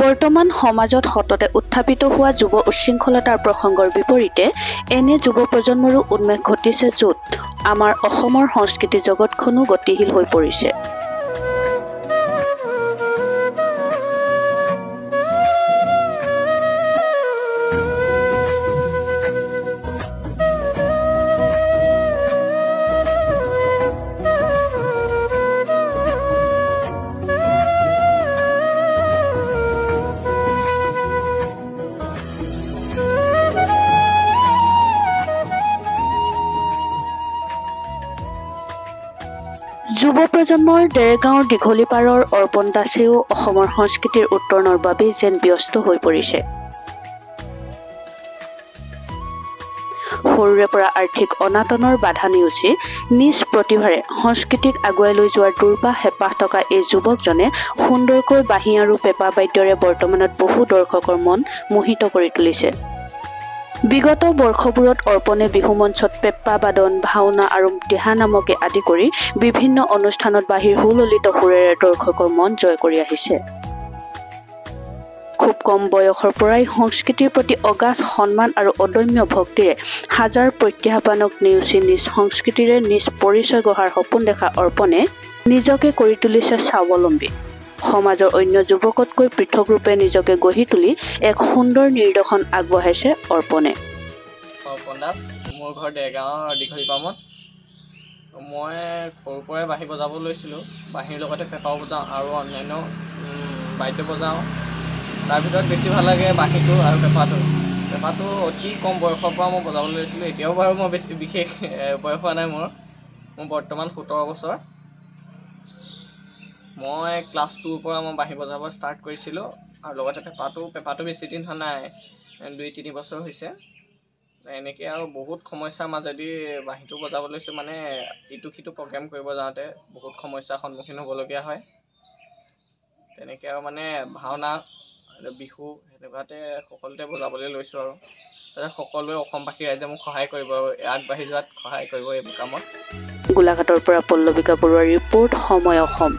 বৰ্তমান সমাজত সততে উত্থাপিত হোৱা যুৱ উচ্ছৃংখলতাৰ প্ৰসংগৰ বিপৰীতে এনে যুৱ প্ৰজন্মৰো উন্মেষ ঘটিছে, য'ত আমাৰ অসমৰ সংস্কৃতি জগতখনো গতিশীল হৈ পৰিছে। যুৱ প্ৰজন্মৰ ডেৰগাঁৱৰ দীঘলীপাৰৰ অৰ্পণ দাসেও অসমৰ সংস্কৃতিৰ উত্তৰণৰ বাবে যেন ব্যস্ত হৈ পৰিছে। সৰুৰে পৰা আৰ্থিক অনাটনৰ বাধা নেওচি নিজ প্ৰতিভাৰে সংস্কৃতিক আগুৱাই লৈ যোৱাৰ দুৰ্বাহ হেঁপাহ থকা এই যুৱকজনে সুন্দৰকৈ বাঁহী আৰু পেঁপা বাদ্যৰে বৰ্তমানত বহু দৰ্শকৰ মন মোহিত কৰি তুলিছে। বিগত বৰ্ষবোৰত অৰ্পণে বিহু মঞ্চত পেঁপা বাদন, ভাওনা আৰু দিহানামকে আদি কৰি বিভিন্ন অনুষ্ঠানত বাঁহীৰ সুললিত সুৰেৰে দৰ্শকৰ মন জয় কৰি আহিছে। খুব কম বয়সৰ পৰাই সংস্কৃতিৰ প্ৰতি অগাধ সন্মান আৰু অদম্য ভক্তিৰে হাজাৰ প্ৰত্যাহ্বানক নেওচি নিজ সংস্কৃতিৰে নিজ পৰিচয় গঢ়াৰ সপোন দেখা অৰ্পণে নিজকে কৰি তুলিছে স্বাৱলম্বী। সমাজৰ অন্য যুৱকতকৈ পৃথক ৰূপে নিজকে গঢ়ি তুলি এক সুন্দৰ নিদৰ্শন আগবঢ়াইছে অৰ্পণে। মোৰ ঘৰ ডেৰগাঁৱৰ দীঘলীপামত। মই সৰুৰ পৰাই বাঁহী বজাব লৈছিলোঁ। বাঁহীৰ লগতে পেঁপাও বজাওঁ আৰু অন্যান্য বাদ্য বজাওঁ। তাৰ ভিতৰত বেছি ভাল লাগে বাঁহীটো আৰু পেঁপাটো। পেঁপাটো অতি কম বয়সৰ পৰা মই বজাবলৈ লৈছিলোঁ। এতিয়াও বাৰু মই বেছি বিশেষ বয়স হোৱা নাই মোৰ বৰ্তমান 17 বছৰ। মই ক্লাছ 2ৰ পৰা মই বাঁহী বজাব ষ্টাৰ্ট কৰিছিলোঁ আৰু লগতে পেঁপাটো বেছি দিন হোৱা নাই, 2-3 বছৰ হৈছে। এনেকৈ আৰু বহুত সমস্যাৰ মাজেদি বাঁহীটো বজাব লৈছোঁ। মানে ইটো সিটো প্ৰগ্ৰেম কৰিব যাওঁতে বহুত সমস্যাৰ সন্মুখীন হ'বলগীয়া হয়। তেনেকৈ আৰু মানে ভাওনা, বিহু সেনেকুৱাতে সকলোতে বজাবলৈ লৈছোঁ আৰু যাতে সকলোৱে অসমবাসী ৰাইজে মোক সহায় কৰিব, আগবাঢ়ি যোৱাত সহায় কৰিব এইবোৰ কামত। গোলাঘাটৰ পৰা পল্লৱিকা বৰুৱাৰ ৰিপৰ্ট, সময় অসম।